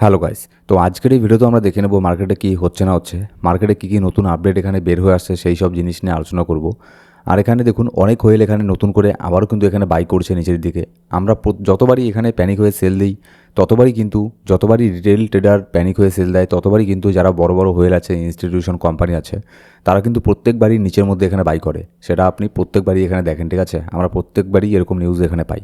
Hello guys, তো আজকের এই ভিডিওতে আমরা দেখে নেব মার্কেটে কী হচ্ছে না হচ্ছে, মার্কেটে কী কী নতুন আপডেট এখানে বের হয়ে আসছে সেই সব জিনিস নিয়ে আলোচনা করব। আর এখানে দেখুন অনেক হোয়েল এখানে নতুন করে আবারও কিন্তু এখানে বাই করছে নিচের দিকে। আমরা যতবারই এখানে প্যানিক হয়ে সেল দিই যতবারই রিটেল ট্রেডার প্যানিক হয়ে সেল দেয় ততবারই কিন্তু যারা বড় বড় হোয়েল আছে, ইনস্টিটিউশন কোম্পানি আছে, তারা কিন্তু প্রত্যেকবারই নিচের মধ্যে এখানে বাই করে। সেটা আপনি প্রত্যেকবারই এখানে দেখেন, ঠিক আছে? আমরা প্রত্যেকবারই এরকম নিউজ এখানে পাই।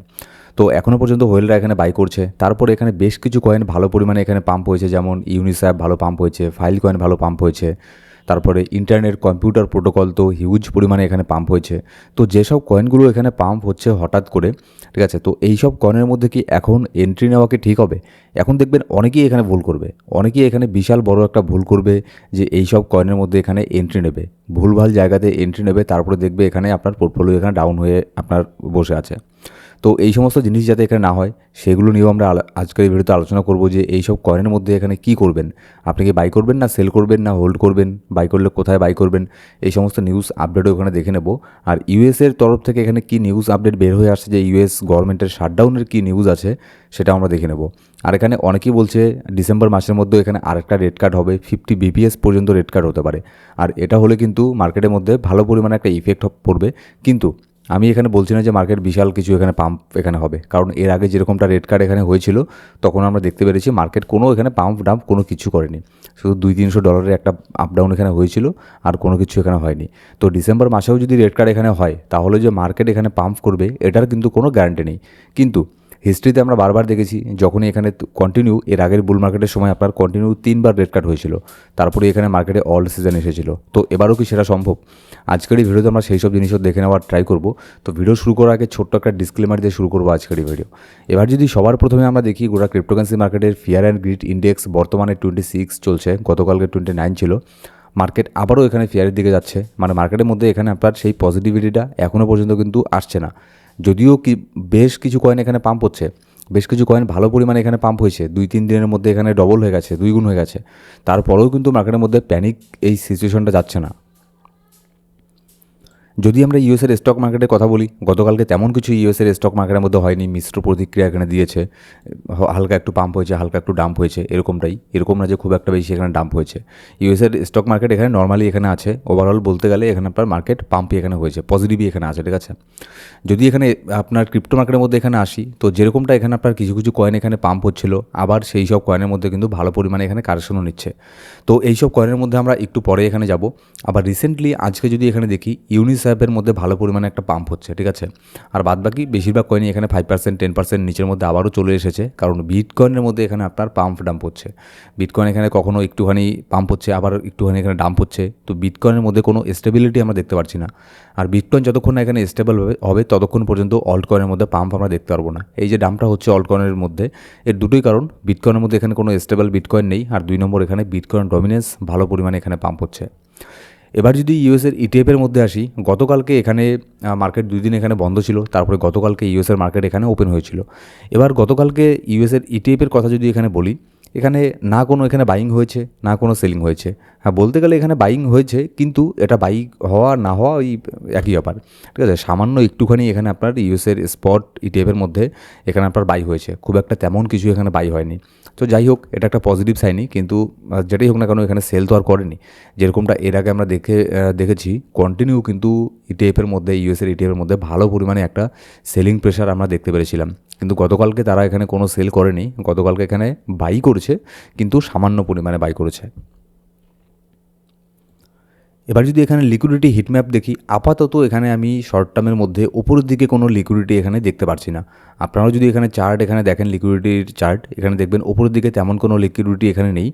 তো এখনও পর্যন্ত হোয়েলরা এখানে বাই করছে। তারপরে এখানে বেশ কিছু কয়েন ভালো পরিমাণে এখানে পাম্প হয়েছে, যেমন ইউনিস্যাপ ভালো পাম্প হয়েছে, ফাইল কয়েন ভালো পাম্প হয়েছে, তারপরে ইন্টারনেট কম্পিউটার প্রোটোকল তো হিউজ পরিমাণে এখানে পাম্প হয়েছে। তো যেসব কয়েনগুলো এখানে পাম্প হচ্ছে হঠাৎ করে, ঠিক আছে, তো এই সব কয়েনের মধ্যে কি এখন এন্ট্রি নেওয়া কি ঠিক হবে? এখন দেখবেন অনেকেই এখানে ভুল করবে, অনেকেই এখানে বিশাল বড় একটা ভুল করবে যে এই সব কয়েনের মধ্যে এখানে এন্ট্রি নেবে, ভুলভাল জায়গাতে এন্ট্রি নেবে, তারপরে দেখবে এখানে আপনার পোর্টফোলিও এখানে ডাউন হয়ে আপনার বসে আছে। তো এই সমস্ত জিনিস যাতে এখানে না হয় সেগুলো নিয়েও আমরা আজকের এই ভিডিওতে আলোচনা করব যে এই সব কয়েনের মধ্যে এখানে কি করবেন, আপনি কি বাই করবেন না সেল করবেন না হোল্ড করবেন, বাই করলে কোথায় বাই করবেন, এই সমস্ত নিউজ আপডেটও এখানে দেখে নেব। আর ইউএসের তরফ থেকে এখানে কি নিউজ আপডেট বের হয়ে আসছে, যে ইউএস গভর্নমেন্টের শাটডাউনের কি নিউজ আছে সেটা আমরা দেখে নেব। আর এখানে অনেকেই বলছে ডিসেম্বর মাসের মধ্যে এখানে আরেকটা রেড কার্ড হবে, 50 বিপিএস পর্যন্ত রেড কার্ড হতে পারে। আর এটা হলে কিন্তু মার্কেটের মধ্যে ভালো পরিমাণে একটা ইফেক্ট পড়বে। কিন্তু আমি এখানে বলছি না যে মার্কেট বিশাল কিছু এখানে পাম্প এখানে হবে, কারণ এর আগে যেরকমটা রেড কার্ড এখানে হয়েছিল তখন আমরা দেখতে পেরেছি মার্কেট কোনো এখানে পাম্প ডাম্প কোনো কিছু করেনি, শুধু $200-300 একটা আপ ডাউন এখানে হয়েছিল, আর কোনো কিছু এখানে হয়নি। তো ডিসেম্বর মাসেও যদি রেড কার্ড এখানে হয় তাহলে যে মার্কেট এখানে পাম্প করবে এটার কিন্তু কোনো গ্যারান্টি নেই। কিন্তু হিস্ট্রিতে আমরা বারবার দেখেছি যখনই এখানে কন্টিনিউ, এর আগের বুল মার্কেটের সময় আপনার কন্টিনিউ 3বার রেড কার্ড হয়েছিল, তারপরে এখানে মার্কেটে অল সিজন এসেছিল। তো এবারও কি সেটা সম্ভব? আজকের এই ভিডিওতে আমরা সেই সব জিনিসও দেখে নেওয়ার ট্রাই করব। তো ভিডিও শুরু করার আগে ছোট্ট একটা ডিসক্লেমার দিয়ে শুরু করবো আজকের এই ভিডিও। এবার যদি সবার প্রথমে আমরা দেখি গোটা ক্রিপ্টোকারেন্সি মার্কেটের ফিয়ার অ্যান্ড গ্রিড ইন্ডেক্স বর্তমানে 26 চলছে, গতকালকে 29 ছিল। মার্কেট আবারও এখানে ফিয়ারের দিকে যাচ্ছে, মানে মার্কেটের মধ্যে এখানে আপনার সেই পজিটিভিটিটা এখনও পর্যন্ত কিন্তু আসছে না। যদিও কি বেশ কিছু কয়েন এখানে পাম্প হচ্ছে, বেশ কিছু কয়েন ভালো পরিমাণে এখানে পাম্প হয়েছে, 2-3 দিনের মধ্যে এখানে ডবল হয়ে গেছে, 2 গুণ হয়ে গেছে, তারপরেও কিন্তু মার্কেটের মধ্যে প্যানিক এই সিচুয়েশনটা যাচ্ছে না। যদি আমরা ইউএসের স্টক মার্কেটের কথা বলি, গতকালকে তেমন কিছু ইউএসের স্টক মার্কেটের মধ্যে হয়নি, মিশ্র প্রতিক্রিয়া এখানে দিয়েছে। হালকা একটু পাম্প হয়েছে, হালকা একটু ডাম্প হয়েছে, এরকম না যে খুব একটা বেশি এখানে ডাম্প হয়েছে। ইউএসের স্টক মার্কেট এখানে নর্মালি এখানে আছে, ওভারঅল বলতে গেলে এখানে আপনার মার্কেট পাম্পই এখানে হয়েছে, পজিটিভই এখানে আছে, ঠিক আছে। যদি এখানে আপনার ক্রিপ্টো মার্কেটের মধ্যে এখানে আসি, তো যেরকমটা এখানে আপনার কিছু কিছু কয়েন এখানে পাম্প হচ্ছিল, আবার সেই সব কয়েনের মধ্যে কিন্তু ভালো পরিমাণে এখানে কারেকশনও নিচ্ছে। তো এই সব কয়েনের মধ্যে আমরা একটু পরে এখানে যাব। আবার রিসেন্টলি আজকে যদি এখানে দেখি ইউনিস্যাপের মধ্যে ভালো পরিমাণে একটা পাম্প হচ্ছে, ঠিক আছে। আর বাদবাকি বেশিরভাগ কয়েনই এখানে 5%, 10% নিচের মধ্যে আবারও চলে এসেছে, কারণ বিটকয়েনের মধ্যে এখানে আপনার পাম্প ডাম্প হচ্ছে। বিটকয়েন এখানে কখনো একটুখানি পাম্প হচ্ছে, আবার একটুখানি এখানে ডাম্প হচ্ছে। তো বিটকয়েনের মধ্যে কোনো স্টেবিলিটি আমরা দেখতে পাচ্ছি না। আর বিটকয়েন যতক্ষণ না এখানে স্টেবল হবে ততক্ষণ পর্যন্ত অল্ট কয়েনের মধ্যে পাম্প আমরা দেখতে পারবো না। এই যে ডাম্পটা হচ্ছে অল্ট কয়েনের মধ্যে, এর দুটোই কারণ, বিটকয়েনের মধ্যে এখানে কোনো স্টেবল বিটকয়েন নেই, আর 2 নম্বর এখানে বিটকয়েন ডমিনেন্স ভালো পরিমাণে এখানে পাম্প হচ্ছে। এবার যদি ইউএসের ইটিএফের মধ্যে আসি, গতকালকে এখানে মার্কেট 2 দিন এখানে বন্ধ ছিল, তারপরে গতকালকে ইউএসের মার্কেট এখানে ওপেন হয়েছিল। এবার গতকালকে ইউএসের ইটিএফের কথা যদি এখানে বলি, এখানে না কোনো এখানে বাইং হয়েছে না কোনো সেলিং হয়েছে। হ্যাঁ, বলতে গেলে এখানে বাইং হয়েছে, কিন্তু এটা বাই হওয়া না হওয়া ওই একই ব্যাপার, ঠিক আছে। সামান্য একটুখানি এখানে আপনার ইউএসের স্পট ইটিএফের মধ্যে এখানে আপনার বাই হয়েছে, খুব একটা তেমন কিছু এখানে বাই হয়নি। তো যাই হোক, এটা একটা পজিটিভ সাইনই, কিন্তু যেটাই হোক না কেন এখানে সেল তো আর করেনি। যেরকমটা এর আগে আমরা দেখেছি কন্টিনিউ কিন্তু ইটিএফের মধ্যে, ইউএসের ইটিএফের মধ্যে ভালো পরিমাণে একটা সেলিং প্রেশার আমরা দেখতে পেরেছিলাম। কিন্তু গতকালকে তারা এখানে কোনো সেল করেনি, গতকালকে এখানে বাই করেছে, কিন্তু সামান্য পরিমাণে বাই করেছে। এবার যদি এখানে লিকুইডিটি হিটম্যাপ দেখি, আপাতত এখানে আমি শর্ট টার্মের মধ্যে উপরের দিকে কোনো লিকুইডিটি এখানে দেখতে পারছি না। আপনারাও যদি এখানে চার্ট এখানে দেখেন, লিকুইডিটির চার্ট, এখানে দেখবেন উপরের দিকে তেমন কোনো লিকুইডিটি এখানে নেই।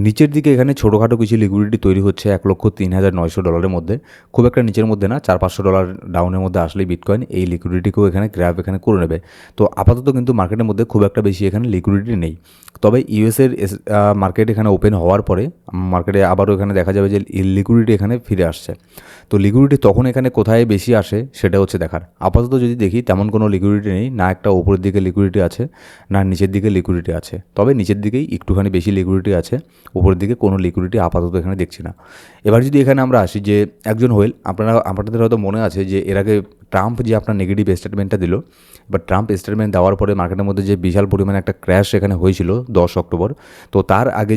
নিচের দিকে এখানে ছোটোখাটো কিছু লিকুইডিটি তৈরি হচ্ছে $1,03,900 মধ্যে, খুব একটা নিচের মধ্যে না, $400-500 ডাউনের মধ্যে আসলেই বিটকয়েন এই লিকুইডিটিকেও এখানে গ্র্যাব এখানে করে নেবে। তো আপাতত কিন্তু মার্কেটের মধ্যে খুব একটা বেশি এখানে লিকুইডিটি নেই। তবে ইউএসের মার্কেট এখানে ওপেন হওয়ার পরে মার্কেটে আবারও এখানে দেখা যাবে যে লিকুইডিটি এখানে ফিরে আসছে। তো লিকুইডিটি তখন এখানে কোথায় বেশি আসে সেটা হচ্ছে দেখার। আপাতত যদি দেখি তেমন কোনো লিকুইডিটি নেই, না একটা ওপরের দিকে লিকুইডিটি আছে না নিচের দিকে লিকুইডিটি আছে। তবে নিচের দিকেই একটুখানি বেশি লিকুইডিটি আছে, উপরের দিকে কোনো লিকুইডিটি আপাতত এখানে দেখছি না। এবার যদি এখানে আমরা আসি যে একজন হোয়েল, আপনাদের হয়তো মনে আছে যে এর আগে ট্রাম্প যে আপনার নেগেটিভ স্টেটমেন্টটা দিল, এবার ট্রাম্প স্টেটমেন্ট দেওয়ার পরে মার্কেটের মধ্যে যে বিশাল পরিমাণে একটা ক্র্যাশ এখানে হয়েছিল 10 অক্টোবর, তো তার আগে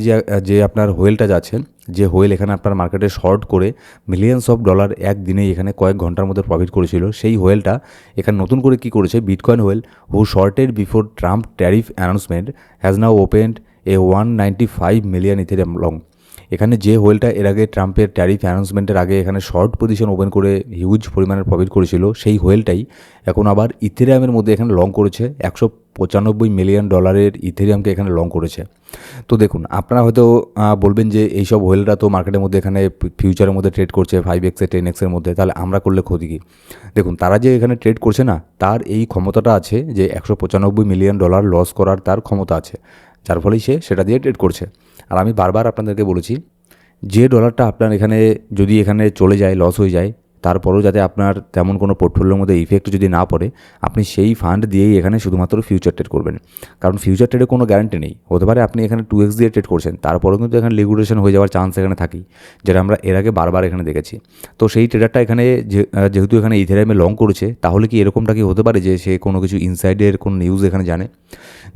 যে আপনার হোয়েলটা যাচ্ছে, যে হোয়েল এখানে আপনার মার্কেটে শর্ট করে মিলিয়ন্স অফ ডলার একদিনেই এখানে কয়েক ঘন্টার মধ্যে প্রফিট করেছিল, সেই হোয়েলটা এখানে নতুন করে কি করেছে, bitcoin whale who shorted before Trump tariff announcement has now opened a 195 million Ethereum long. এখানে যে হোয়েলটা এর আগে ট্রাম্পের ট্যারিফ অ্যানাউন্সমেন্টের আগে এখানে শর্ট পজিশন ওপেন করে হিউজ পরিমাণের প্রফিট করেছিল, সেই হোয়েলটাই এখন আবার ইথেরিয়ামের মধ্যে এখানে লং করেছে, 195 মিলিয়ন ডলারের ইথেরিয়ামকে এখানে লং করেছে। তো দেখুন, আপনারা হয়তো বলবেন যে এইসব হোয়েলরা তো মার্কেটের মধ্যে এখানে ফিউচারের মধ্যে ট্রেড করছে 5x 10x মধ্যে, তাহলে আমরা করলে ক্ষতি কী? দেখুন, তারা যে এখানে ট্রেড করছে না, তার এই ক্ষমতাটা আছে যে 195 মিলিয়ন ডলার লস করার তার ক্ষমতা আছে, যার ফলেই সে সেটা দিয়ে ট্রেড করছে। আর আমি বারবার আপনাদেরকে বলেছি, যে ডলারটা আপনার এখানে যদি এখানে চলে যায়, লস হয়ে যায়, তারপরেও যাতে আপনার তেমন কোনো পোর্টফোলিওর মধ্যে ইফেক্ট যদি না পড়ে, আপনি সেই ফান্ড দিয়েই এখানে শুধুমাত্র ফিউচার ট্রেড করবেন। কারণ ফিউচার ট্রেডে কোনো গ্যারান্টি নেই, হতে পারে আপনি এখানে 2x দিয়ে ট্রেড করছেন, তারপরেও কিন্তু এখানে লিকুইডেশন হয়ে যাওয়ার চান্স এখানে থাকেই, যেটা আমরা এর আগে বারবার এখানে দেখেছি। তো সেই ট্রেডারটা এখানে যেহেতু এখানে ইথেরিয়ামে লং করেছে, তাহলে কি এরকমটা কি হতে পারে যে সে কোনো কিছু ইনসাইডের কোনো নিউজ এখানে জানে?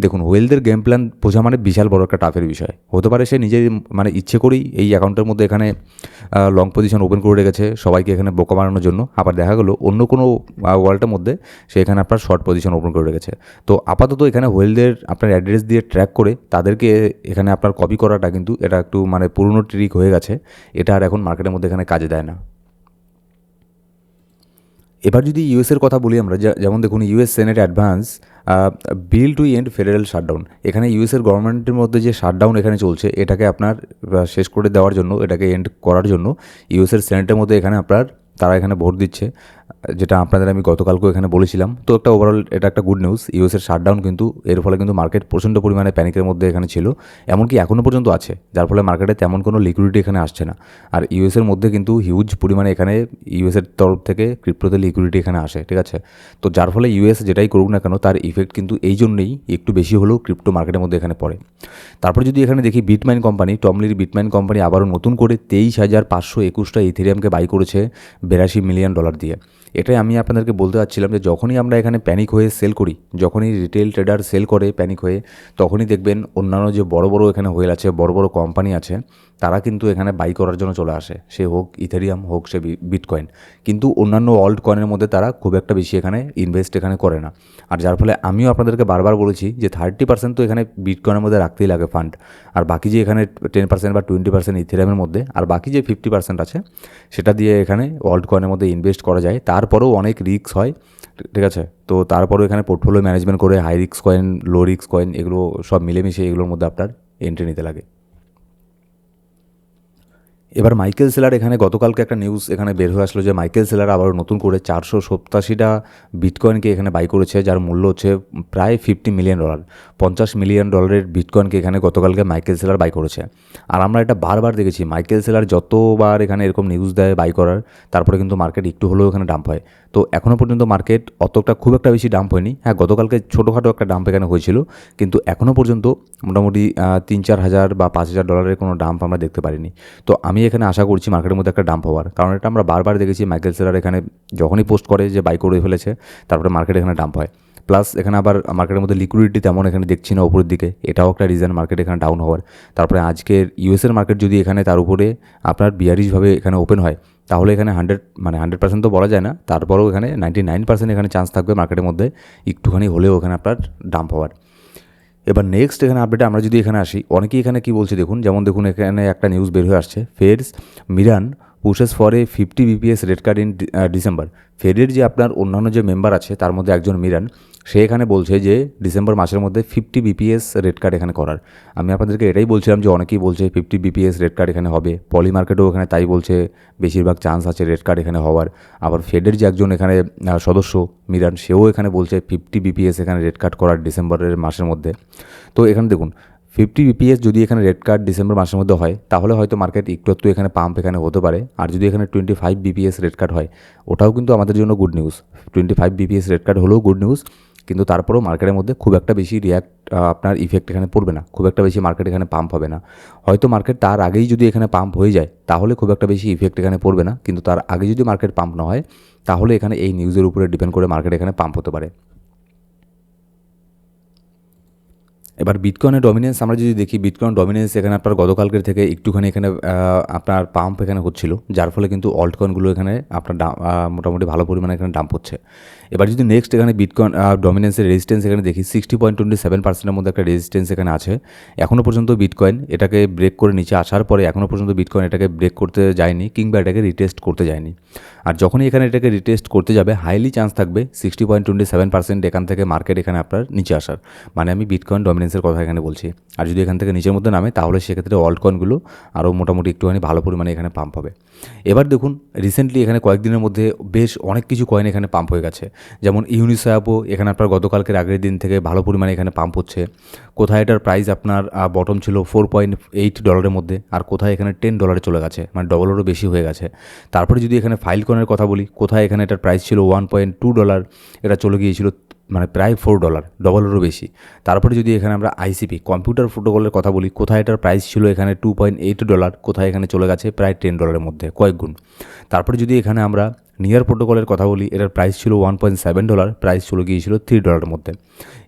দেখুন, হোয়েলদের গেম প্ল্যান বোঝা মানে বিশাল বড় একটা টাফের বিষয়। হতে পারে সে নিজের মানে ইচ্ছে করেই এই অ্যাকাউন্টের মধ্যে এখানে লং পজিশন ওপেন করে রেখেছে সবাইকে এখানে বোকা বানানোর জন্য, আবার দেখা গেলো অন্য কোনো ওয়ালেটের মধ্যে সে এখানে আপনার শর্ট পজিশন ওপেন করে রেখেছে। তো আপাতত এখানে হোয়েলদের আপনার অ্যাড্রেস দিয়ে ট্র্যাক করে তাদেরকে এখানে আপনার কপি করাটা কিন্তু এটা একটু মানে পুরনো ট্রিক হয়ে গেছে, এটা আর এখন মার্কেটের মধ্যে এখানে কাজে দেয় না। এবার যদি ইউএসের কথা বলি আমরা, যেমন দেখুন, US Senate advance bill to end federal shutdown. এখানে ইউএসের গভর্নমেন্টের মধ্যে যে শাটডাউন এখানে চলছে, এটাকে আপনার শেষ করে দেওয়ার জন্য, এটাকে এন্ড করার জন্য ইউএসের সেনেটের মধ্যে এখানে আপনার তারা এখানে ভোট দিচ্ছে, যেটা আপনাদের আমি গতকালকেও এখানে বলেছিলাম। তো একটা ওভারঅল এটা একটা গুড নিউজ। ইউএসের শাটডাউন কিন্তু এর ফলে কিন্তু মার্কেট প্রচণ্ড পরিমাণে প্যানিকের মধ্যে এখানে ছিল, এমনকি এখনও পর্যন্ত আছে, যার ফলে মার্কেটে তেমন কোনো লিকুইডিটি এখানে আসছে না। আর ইউএসের মধ্যে কিন্তু হিউজ পরিমাণে এখানে ইউএসের তরফ থেকে ক্রিপ্টোতে লিকুইডিটি এখানে আসে, ঠিক আছে? তো যার ফলে ইউএস যেটাই করুক না কেন, তার ইফেক্ট কিন্তু এই জন্যই একটু বেশি হলেও ক্রিপ্টো মার্কেটের মধ্যে এখানে পড়ে। তারপর যদি এখানে দেখি বিটমাইন কোম্পানি, টমলির বিটমাইন কোম্পানি আবারও নতুন করে 23,521টা ইথেরিয়ামকে বাই করেছে 82 মিলিয়ন ডলার দিয়ে। এটাই আমি আপনাদেরকে বলতে চাচ্ছিলাম যে যখনই আমরা এখানে প্যানিক হয়ে সেল করি, যখনই রিটেল ট্রেডার সেল করে প্যানিক হয়ে, তখনই দেখবেন অন্যান্য যে বড় বড় এখানে হোয়েল আছে, বড় বড় কোম্পানি আছে, তারা কিন্তু এখানে বাই করার জন্য চলে আসে, সে হোক ইথেরিয়াম হোক সে বিটকয়েন। কিন্তু অন্যান্য অল্ট কয়েনের মধ্যে তারা খুব একটা বেশি এখানে ইনভেস্ট এখানে করে না। আর যার ফলে আমিও আপনাদেরকে বারবার বলেছি যে 30% তো এখানে বিটকয়েনের মধ্যে রাখতেই লাগে ফান্ড, আর বাকি যে এখানে 10% বা 20% ইথেরিয়ামের মধ্যে, আর বাকি যে 50% আছে সেটা দিয়ে এখানে অল্ট কয়েনের মধ্যে ইনভেস্ট করা যায়। তারপরেও অনেক রিস্ক হয়, ঠিক আছে? তো তারপরেও এখানে পোর্টফোলিও ম্যানেজমেন্ট করে high risk coin, low risk coin, এগুলো সব মিলেমিশে এগুলোর মধ্যে আপনার এন্ট্রি নিতে লাগে। এবার মাইকেল সেলার, এখানে গতকালকে একটা নিউজ এখানে বের হয়ে আসলো যে মাইকেল সেলার আবার নতুন করে 487টা বিটকয়েনকে এখানে বাই করেছে, যার মূল্য হচ্ছে প্রায় $50 মিলিয়ন। 50 মিলিয়ন ডলারের বিটকয়েনকে এখানে গতকালকে মাইকেল সেলার বাই করেছে। আর আমরা এটা বারবার দেখেছি, মাইকেল সেলার যতবার এখানে এরকম নিউজ দেয় বাই করার, তারপরে কিন্তু মার্কেট একটু হলেও এখানে ডাম্প হয়। তো এখনও পর্যন্ত মার্কেট অতটা খুব একটা বেশি ডাম্প হয়নি। হ্যাঁ, গতকালকে ছোটোখাটো একটা ডাম্প এখানে হয়েছিল, কিন্তু এখনও পর্যন্ত মোটামুটি 3-4 হাজার বা 5,000 ডলারের কোনো ডাম্প আমরা দেখতে পারিনি। তো আমি এখানে আশা করছি মার্কেটের মধ্যে একটা ডাম্প হওয়ার, কারণ এটা আমরা বারবার দেখেছি মাইকেল সেলার এখানে যখনই পোস্ট করে যে বাই করে ফেলেছে, তারপরে মার্কেট এখানে ডাম্প হয়। প্লাস এখানে আবার মার্কেটের মধ্যে লিকুইডিটি তেমন এখানে দেখছি না উপরের দিকে, এটাও একটা রিজন মার্কেট এখানে ডাউন হওয়ার। তারপরে আজকের ইউএসের মার্কেট যদি এখানে তার উপরে আপনার বিয়ারিশভাবে এখানে ওপেন হয়, তাহলে এখানে 100% তো বলা যায় না, তারপরেও এখানে 99% এখানে চান্স থাকবে মার্কেটের মধ্যে একটুখানি হলেও এখানে আপনার ডাম্প হওয়ার। এবার নেক্সট এখানে আপডেটে আমরা যদি এখানে আসি, অনেকেই এখানে কী বলছে দেখুন, যেমন দেখুন এখানে একটা নিউজ বের হয়ে আসছে, Fed's Miran pushes for a 50 BPS rate cut in December. ফেডের যে আপনার অন্যান্য যে মেম্বার আছে তার মধ্যে একজন মিরান, সে এখানে বলছে যে ডিসেম্বর মাসের মধ্যে 50 BPS রেট কার্ড এখানে করার। আমি আপনাদেরকে এটাই বলছিলাম যে অনেকেই বলছে 50 BPS রেট কার্ড এখানে হবে, পলি মার্কেটও এখানে তাই বলছে, বেশিরভাগ চান্স আছে রেট কার্ড এখানে হওয়ার। আবার ফেডের যে একজন এখানে সদস্য মিরান, সেও এখানে বলছে 50 BPS এখানে রেট কার্ড করার ডিসেম্বরের মাসের মধ্যে। তো এখানে দেখুন 50 BPS যদি এখানে রেট কার্ড ডিসেম্বর মাসের মধ্যে হয়, তাহলে হয়তো মার্কেট একটু এখানে পাম্প এখানে হতে পারে। আর যদি এখানে 25 BPS রেট কার্ড হয়, ওটাও কিন্তু আমাদের জন্য good news. 25 BPS rate card হলেও গুড নিউজ। কিন্তু তারপরেও মার্কেটের মধ্যে খুব একটা বেশি আপনার ইফেক্ট এখানে পড়বে না, খুব একটা বেশি মার্কেট এখানে পাম্প হবে না। হয়তো মার্কেট তার আগেই যদি এখানে পাম্প হয়ে যায় তাহলে খুব একটা বেশি ইফেক্ট এখানে পড়বে না, কিন্তু তার আগে যদি মার্কেট পাম্প না হয় তাহলে এখানে এই নিউজের উপরে ডিপেন্ড করে মার্কেট এখানে পাম্প হতে পারে। এবার বিটকয়েনের ডমিনেন্স আমরা যদি দেখি, বিটকয়েন ডমিনেন্স এখানে আপনার গতকালকের থেকে একটুখানি এখানে আপনার পাম্প এখানে হচ্ছিল, যার ফলে কিন্তু অল্ট কয়েনগুলো এখানে আপনার মোটামুটি ভালো পরিমাণে এখানে ডাম্প হচ্ছে। এবার যদি নেক্সট এখানে বিটকয়েন ডমিনেন্সের রেজিস্ট্যান্স এখানে দেখি 60.27%-এর মধ্যে একটা রেজিস্ট্যান্স এখানে আছে। এখনও পর্যন্ত বিটকয়েন এটাকে ব্রেক করে নিচে আসার পরে এখনও পর্যন্ত বিটকয়েন এটাকে ব্রেক করতে যায়নি কিংবা এটাকে রিটেস্ট করতে যায়নি। আর যখনই এখানে এটাকে রিটেস্ট করতে যাবে হাইলি চান্স থাকবে 60.27% এখান থেকে মার্কেট এখানে আপনার নিচে আসার, মানে আমি বিটকয়েন ডমিনেন্সের কথা এখানে বলছি। আর যদি এখান থেকে নিচের মধ্যে নামে তাহলে সেক্ষেত্রে অল্ট কয়েনগুলো আরও মোটামুটি একটুখানি ভালো পরিমাণে এখানে পাম্প হবে। এবার দেখুন রিসেন্টলি এখানে কয়েকদিনের মধ্যে বেশ অনেক কিছু কয়েন এখানে পাম্প হয়ে গেছে, যেমন ইউনিসোয়াপও এখানে আপনার গতকালকের আগের দিন থেকে ভালো পরিমাণে এখানে পাম্প হচ্ছে। কোথায় এটার প্রাইস আপনার বটম ছিল $4.8 মধ্যে, আর কোথায় এখানে $10 চলে গেছে, মানে ডবলেরও বেশি হয়ে গেছে। তারপরে যদি এখানে ফাইল কয়েনের কথা বলি, কোথায় এখানে এটার প্রাইস ছিল $1.2, এটা চলে গিয়েছিল মানে প্রায় $4, ডবলেরও বেশি। তারপরে যদি এখানে আমরা আইসিপি কম্পিউটার প্রোটোকলের কথা বলি, কোথায় এটার প্রাইস ছিল এখানে $2.8, কোথায় এখানে চলে গেছে প্রায় $10 মধ্যে, কয়েক গুণ। তারপরে যদি এখানে আমরা নিয়ার প্রোটোকলের কথা বলি, এটার প্রাইস ছিল $1.7, প্রাইস চলে গিয়েছিল $3 মধ্যে।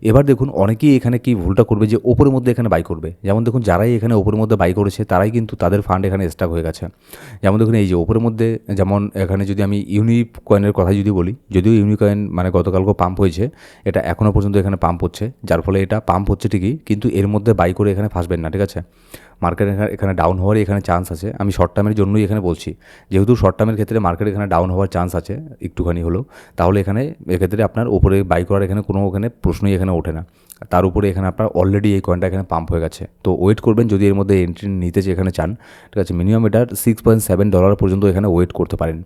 এবার দেখুন অনেকেই এখানে কি ভুলটা করবে যে ওপরের মধ্যে এখানে বাই করবে, যেমন দেখুন যারাই এখানে ওপরের মধ্যে বাই করেছে তারাই কিন্তু তাদের ফান্ড এখানে স্টাক হয়ে গেছে। যেমন দেখুন এই যে ওপরের মধ্যে, যেমন এখানে যদি আমি ইউনিকয়েনের কথা যদি বলি, যদিও ইউনিকয়েন মানে গতকালকে পাম্প হয়েছে, এটা এখনও পর্যন্ত এখানে পাম্প হচ্ছে, যার ফলে এটা পাম্প হচ্ছে ঠিকই, কিন্তু এর মধ্যে বাই করে এখানে ফাঁসবেন না, ঠিক আছে। মার্কেট এখানে ডাউন হওয়ারই এখানে চান্স আছে, আমি শর্ট টার্মের জন্যই এখানে বলছি, যেহেতু শর্ট টার্মের ক্ষেত্রে মার্কেট এখানে ডাউন হওয়ার চান্স আছে একটুখানি হলেও, তাহলে এখানে এক্ষেত্রে আপনার উপরে বাই করার এখানে কোনো ওখানে প্রশ্নই এখানে ওঠে না। তার উপরে এখানে আপনার অলরেডি এই কয়েনটা এখানে পাম্প হয়ে গেছে, তো ওয়েট করবেন যদি এর মধ্যে এন্ট্রি নিতে এখানে চান, ঠিক আছে। মিনিমাম এটার $6.7 পর্যন্ত এখানে ওয়েট করতে পারেন।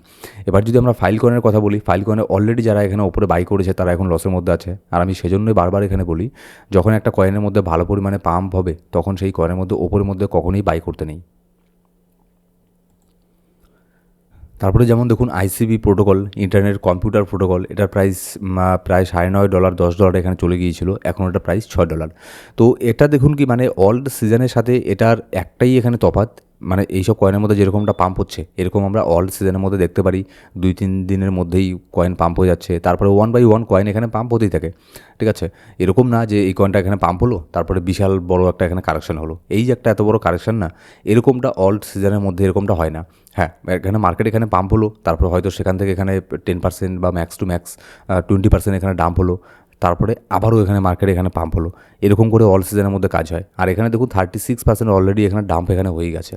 এবার যদি আমরা ফাইল কয়েনের কথা বলি, ফাইল কয়েনে অলরেডি যারা এখানে উপরে বাই করেছে তারা এখন লসের মধ্যে আছে, আর আমি সেজন্যই বারবার এখানে বলি যখন একটা কয়েনের মধ্যে ভালো পরিমাণে পাম্প হবে তখন সেই কয়েনের মধ্যে ওপরের মধ্যে কখনোই বাই করতে নেই। তারপরে যেমন দেখুন ICB protocol, internet computer protocol, এটার প্রাইস প্রায় $9.5 $10 এখানে চলে গিয়েছিল, এখন এটার প্রাইস $6। তো এটা দেখুন কি মানে অল্ড সিজনের সাথে এটার একটাই এখানে তফাৎ, মানে এইসব কয়েনের মধ্যে যেরকমটা পাম্প হচ্ছে এরকম আমরা অল্ড সিজনের মধ্যে দেখতে পারি 2-3 দিনের মধ্যেই কয়েন পাম্প হয়ে যাচ্ছে, তারপরে 1/1 কয়েন এখানে পাম্প হতেই থাকে, ঠিক আছে। এরকম না যে এই কয়েনটা এখানে পাম্প হলো তারপরে বিশাল বড় একটা এখানে কারেকশন হলো, এই যে একটা এত বড় কারেকশন না, এরকমটা অল্ড সিজনের মধ্যে এরকমটা হয় না। হ্যাঁ, এখানে মার্কেট এখানে পাম্প হলো, তারপরে হয়তো সেখান থেকে এখানে 10% বা ম্যাক্স টু ম্যাক্স 20% এখানে ডাম্প হলো, তারপরে আবারও এখানে মার্কেট এখানে পাম্প হলো, এরকম করে অল সিজনের মধ্যে কাজ হয়। আর এখানে দেখুন 36% অলরেডি এখানে ডাম্প এখানে হয়ে গেছে।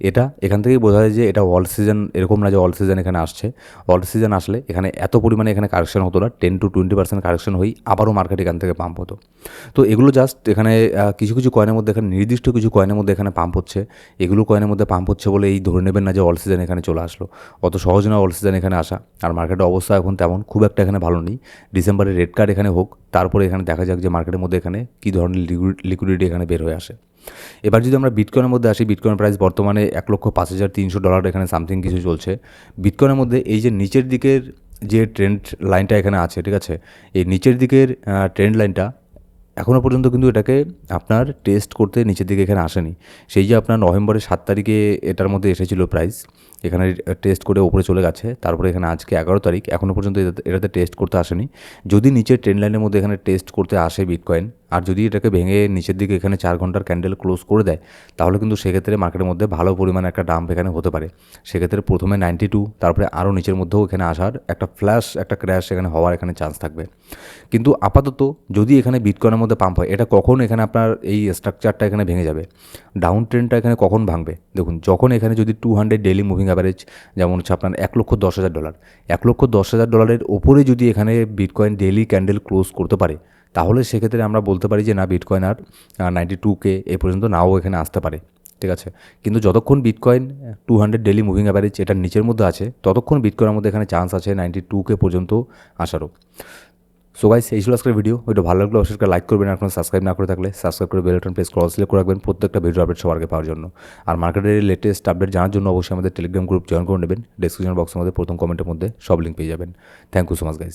এটা এখান থেকেই বোঝা যায় যে এটা অল সিজন, এরকম না যে অল সিজন এখানে আসছে। অল সিজন আসলে এখানে এত পরিমাণে এখানে কারেকশন হতো না, 10-20% কারেকশন হয়েই আবারও মার্কেট এখান থেকে পাম্প হতো। তো এগুলো জাস্ট এখানে কিছু কিছু কয়েনের মধ্যে এখানে নির্দিষ্ট কিছু কয়েনের মধ্যে এখানে পাম্প হচ্ছে, এগুলো কয়েনের মধ্যে পাম্প হচ্ছে বলে এই ধরে নেবেন না যে অল সিজন এখানে চলে আসলো, অত সহজ না অল সিজন এখানে আসা। আর মার্কেটের অবস্থা এখন তেমন খুব একটা এখানে ভালো নেই, ডিসেম্বরে রেড কার্ড এখানে হোক, তারপরে এখানে দেখা যাক যে মার্কেটের মধ্যে এখানে কী ধরনের লিকুইডিটি এখানে বের হয়ে আসে। এবার যদি আমরা বিটকয়েনের মধ্যে আসি, বিটকয়েন প্রাইস বর্তমানে $1,05,300 এখানে সামথিং কিছু চলছে। বিটকয়েনের মধ্যে এই যে নিচের দিকের যে ট্রেন্ড লাইনটা এখানে আছে, ঠিক আছে, এই নিচের দিকের ট্রেন্ড লাইনটা এখনও পর্যন্ত কিন্তু এটাকে আপনার টেস্ট করতে নিচের দিকে এখানে আসেনি। সেই যে আপনার নভেম্বরের 7 তারিখে এটার মধ্যে এসেছিলো প্রাইস, এখানে টেস্ট করে ওপরে চলে গেছে, তারপরে এখানে আজকে 11 তারিখ, এখনও পর্যন্ত এটাতে টেস্ট করতে আসেনি। যদি নিচের ট্রেন্ড লাইনের মধ্যে এখানে টেস্ট করতে আসে বিটকয়েন, আর যদি এটাকে ভেঙে নিচের দিকে এখানে 4 ঘন্টার ক্যান্ডেল ক্লোজ করে দেয়, তাহলে কিন্তু সেক্ষেত্রে মার্কেটের মধ্যে ভালো পরিমাণে একটা ডাম্প এখানে হতে পারে। সেক্ষেত্রে প্রথমে 92, তারপরে আরও নিচের মধ্যেও এখানে আসার একটা ফ্ল্যাশ, একটা ক্র্যাশ এখানে হওয়ার এখানে চান্স থাকবে। কিন্তু আপাতত যদি এখানে বিটকয়েনের মধ্যে পাম্প হয়, এটা কখন এখানে আপনার এই স্ট্রাকচারটা এখানে ভেঙে যাবে, ডাউন ট্রেন্ডটা এখানে কখন ভাঙবে, দেখুন যখন এখানে যদি 200 ডেইলি মুভিং অ্যাভারেজ, যেমন হচ্ছে আপনার $1,10,000, $1,10,000 ওপরে যদি এখানে বিটকয়েন ডেইলি ক্যান্ডেল ক্লোজ করতে পারে, তাহলে সেক্ষেত্রে আমরা বলতে পারি যে না, বিটকয়েন আর 92K এ পর্যন্ত নাও এখানে আসতে পারে, ঠিক আছে। কিন্তু যতক্ষণ বিটকয়েন 200 ডেইলি মুভিং অ্যাভারেজ এটার নিচের মধ্যে আছে, ততক্ষণ বিটকয়েনের মধ্যে এখানে চান্স আছে 92K পর্যন্ত আসারও। সো গাইস, এই ছিল আজকের ভিডিও। ভিডিও ভালো লাগলে অবশ্যই লাইক করবেন, আপনারা সাবস্ক্রাইব না করে থাকলে সাবস্ক্রাইব করে বেল বাটন প্রেস করে অল সিলেক্ট করে রাখবেন প্রত্যেকটা ভিডিও আপডেট সবার আগে পাওয়ার জন্য। আর মার্কেটের লেটেস্ট আপডেট জানার জন্য অবশ্যই আমাদের টেলিগ্রাম গ্রুপ জয়েন করে নেবেন, ডেসক্রিপশন বক্সের মধ্যে প্রথম কমেন্টের মধ্যে সব লিঙ্ক পেয়ে যাবেন। Thank you so much guys.